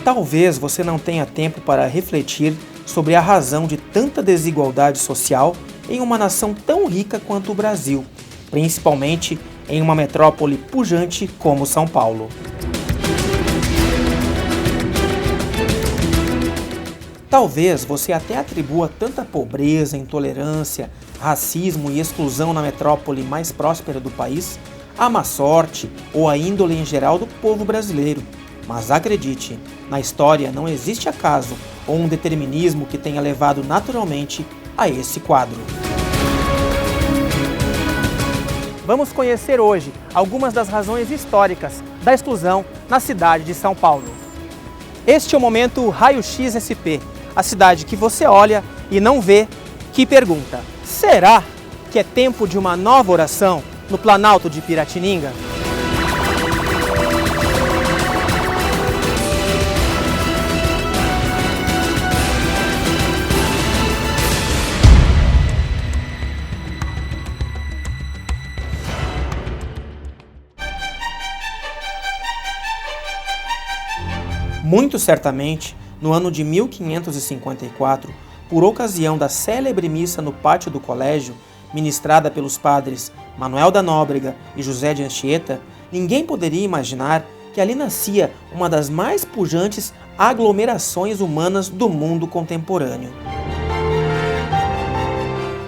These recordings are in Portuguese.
Talvez você não tenha tempo para refletir sobre a razão de tanta desigualdade social em uma nação tão rica quanto o Brasil, principalmente em uma metrópole pujante como São Paulo. Talvez você até atribua tanta pobreza, intolerância, racismo e exclusão na metrópole mais próspera do país à má sorte ou à índole em geral do povo brasileiro. Mas acredite, na história não existe acaso ou um determinismo que tenha levado naturalmente a esse quadro. Vamos conhecer hoje algumas das razões históricas da exclusão na cidade de São Paulo. Este é o momento Raio-X SP, a cidade que você olha e não vê, que pergunta: será que é tempo de uma nova oração no Planalto de Piratininga? Muito certamente, no ano de 1554, por ocasião da célebre missa no pátio do colégio, ministrada pelos padres Manuel da Nóbrega e José de Anchieta, ninguém poderia imaginar que ali nascia uma das mais pujantes aglomerações humanas do mundo contemporâneo.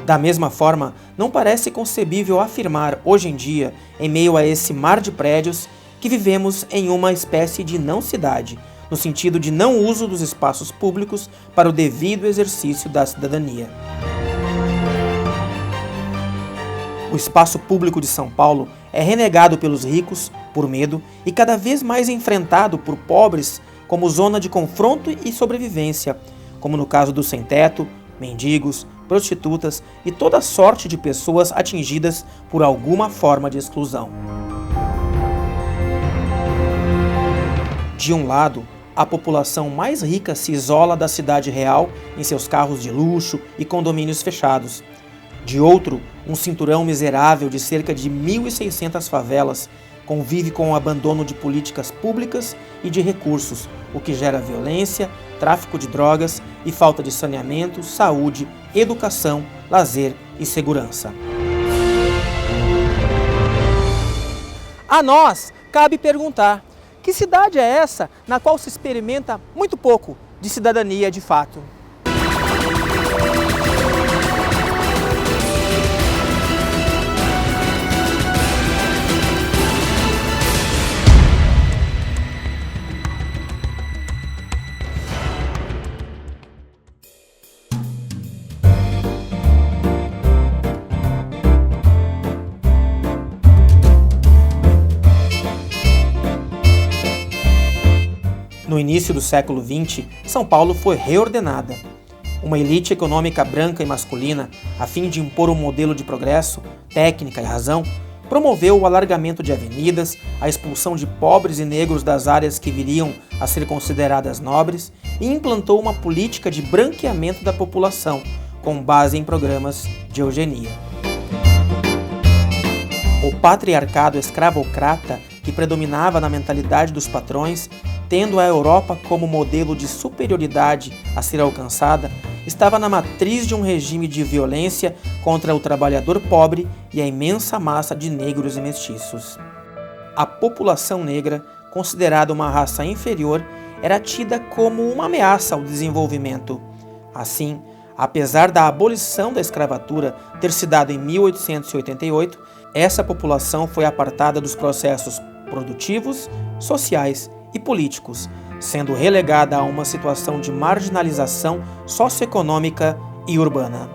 Da mesma forma, não parece concebível afirmar hoje em dia, em meio a esse mar de prédios, que vivemos em uma espécie de não-cidade, no sentido de não uso dos espaços públicos para o devido exercício da cidadania. O espaço público de São Paulo é renegado pelos ricos por medo e cada vez mais enfrentado por pobres como zona de confronto e sobrevivência, como no caso dos sem-teto, mendigos, prostitutas e toda sorte de pessoas atingidas por alguma forma de exclusão. De um lado, a população mais rica se isola da cidade real em seus carros de luxo e condomínios fechados. De outro, um cinturão miserável de cerca de 1.600 favelas convive com o abandono de políticas públicas e de recursos, o que gera violência, tráfico de drogas e falta de saneamento, saúde, educação, lazer e segurança. A nós cabe perguntar: que cidade é essa na qual se experimenta muito pouco de cidadania de fato? No início do século XX, São Paulo foi reordenada. Uma elite econômica branca e masculina, a fim de impor um modelo de progresso, técnica e razão, promoveu o alargamento de avenidas, a expulsão de pobres e negros das áreas que viriam a ser consideradas nobres e implantou uma política de branqueamento da população, com base em programas de eugenia. O patriarcado escravocrata que predominava na mentalidade dos patrões, tendo a Europa como modelo de superioridade a ser alcançada, estava na matriz de um regime de violência contra o trabalhador pobre e a imensa massa de negros e mestiços. A população negra, considerada uma raça inferior, era tida como uma ameaça ao desenvolvimento. Assim, apesar da abolição da escravatura ter se dado em 1888, essa população foi apartada dos processos produtivos, sociais e políticos, sendo relegada a uma situação de marginalização socioeconômica e urbana.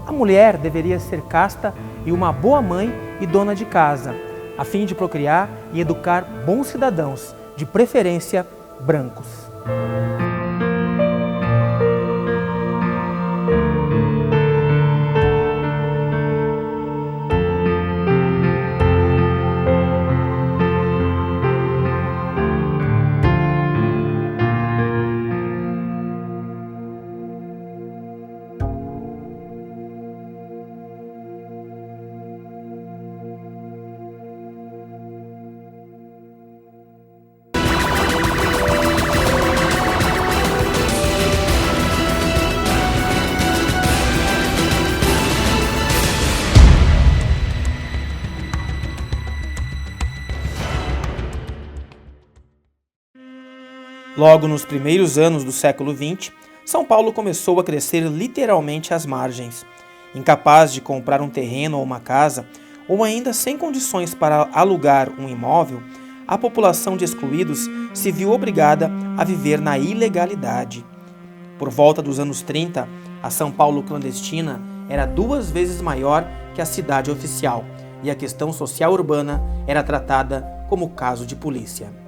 A mulher deveria ser casta e uma boa mãe e dona de casa, a fim de procriar e educar bons cidadãos, de preferência brancos. Logo nos primeiros anos do século XX, São Paulo começou a crescer literalmente às margens. Incapaz de comprar um terreno ou uma casa, ou ainda sem condições para alugar um imóvel, a população de excluídos se viu obrigada a viver na ilegalidade. Por volta dos anos 30, a São Paulo clandestina era 2 vezes maior que a cidade oficial, e a questão social urbana era tratada como caso de polícia.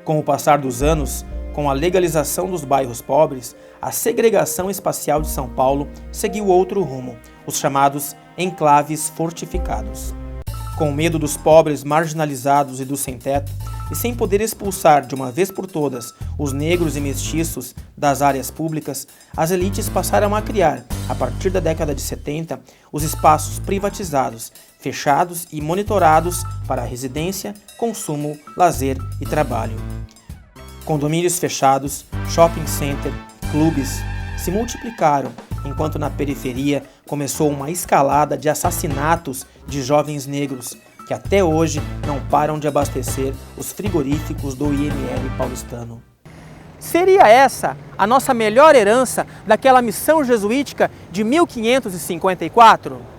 Com o passar dos anos, com a legalização dos bairros pobres, a segregação espacial de São Paulo seguiu outro rumo, os chamados enclaves fortificados. Com medo dos pobres marginalizados e dos sem-teto, e sem poder expulsar de uma vez por todas os negros e mestiços das áreas públicas, as elites passaram a criar, a partir da década de 70, os espaços privatizados, fechados e monitorados para residência, consumo, lazer e trabalho. Condomínios fechados, shopping center, clubes se multiplicaram, enquanto na periferia começou uma escalada de assassinatos de jovens negros, que até hoje não param de abastecer os frigoríficos do IML paulistano. Seria essa a nossa melhor herança daquela missão jesuítica de 1554?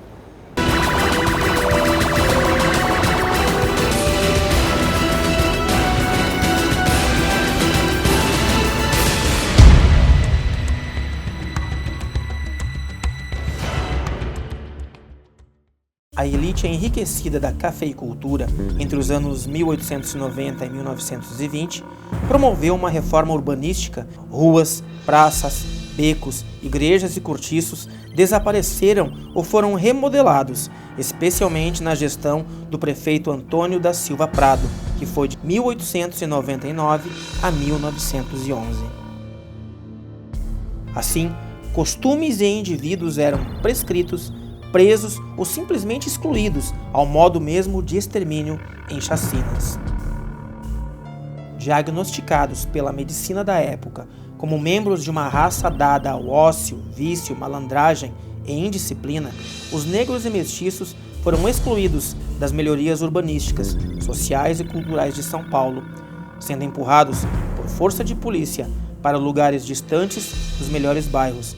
A elite enriquecida da cafeicultura entre os anos 1890 e 1920 promoveu uma reforma urbanística. Ruas, praças, becos, igrejas e cortiços desapareceram ou foram remodelados, especialmente na gestão do prefeito Antônio da Silva Prado, que foi de 1899 a 1911. Assim, costumes e indivíduos eram prescritos, presos ou simplesmente excluídos, ao modo mesmo de extermínio em chacinas. Diagnosticados pela medicina da época como membros de uma raça dada ao ócio, vício, malandragem e indisciplina, os negros e mestiços foram excluídos das melhorias urbanísticas, sociais e culturais de São Paulo, sendo empurrados por força de polícia para lugares distantes dos melhores bairros.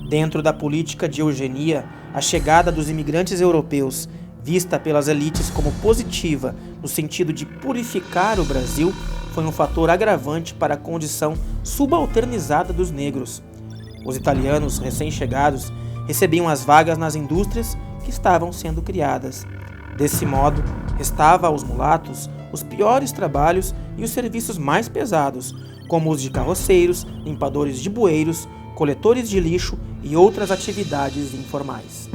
Dentro da política de eugenia, a chegada dos imigrantes europeus, vista pelas elites como positiva no sentido de purificar o Brasil, foi um fator agravante para a condição subalternizada dos negros. Os italianos recém-chegados recebiam as vagas nas indústrias que estavam sendo criadas. Desse modo, restava aos mulatos os piores trabalhos e os serviços mais pesados, como os de carroceiros, limpadores de bueiros, coletores de lixo e outras atividades informais.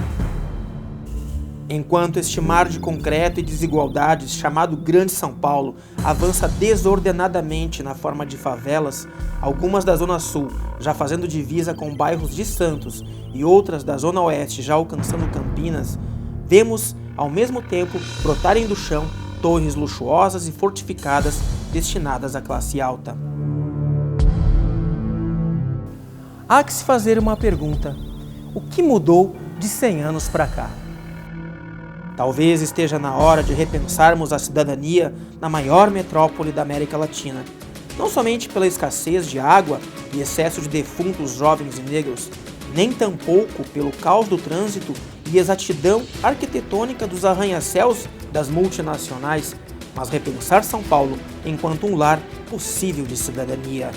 Enquanto este mar de concreto e desigualdades, chamado Grande São Paulo, avança desordenadamente na forma de favelas, algumas da Zona Sul já fazendo divisa com bairros de Santos e outras da Zona Oeste já alcançando Campinas, vemos, ao mesmo tempo, brotarem do chão torres luxuosas e fortificadas destinadas à classe alta. Há que se fazer uma pergunta: o que mudou de 100 anos para cá? Talvez esteja na hora de repensarmos a cidadania na maior metrópole da América Latina, não somente pela escassez de água e excesso de defuntos jovens e negros, nem tampouco pelo caos do trânsito e exatidão arquitetônica dos arranha-céus das multinacionais, mas repensar São Paulo enquanto um lar possível de cidadania.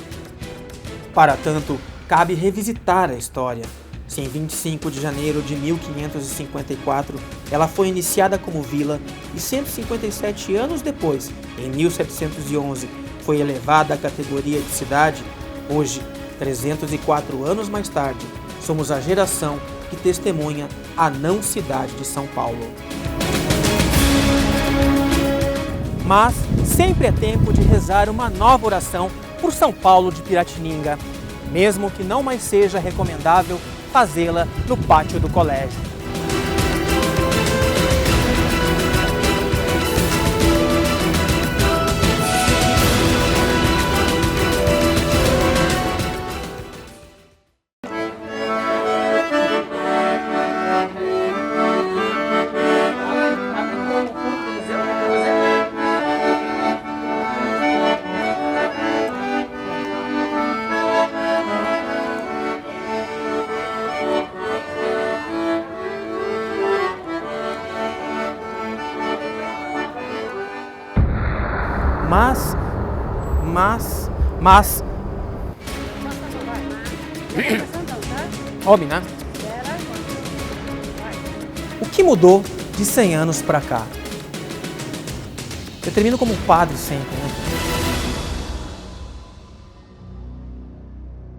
Para tanto, cabe revisitar a história. Se em 25 de janeiro de 1554 ela foi iniciada como vila e 157 anos depois, em 1711, foi elevada à categoria de cidade, hoje, 304 anos mais tarde, somos a geração que testemunha a não-cidade de São Paulo. Mas sempre é tempo de rezar uma nova oração por São Paulo de Piratininga, mesmo que não mais seja recomendável fazê-la no pátio do colégio. Mas... Óbvio, né? O que mudou de 100 anos para cá? Eu termino como padre sempre, né?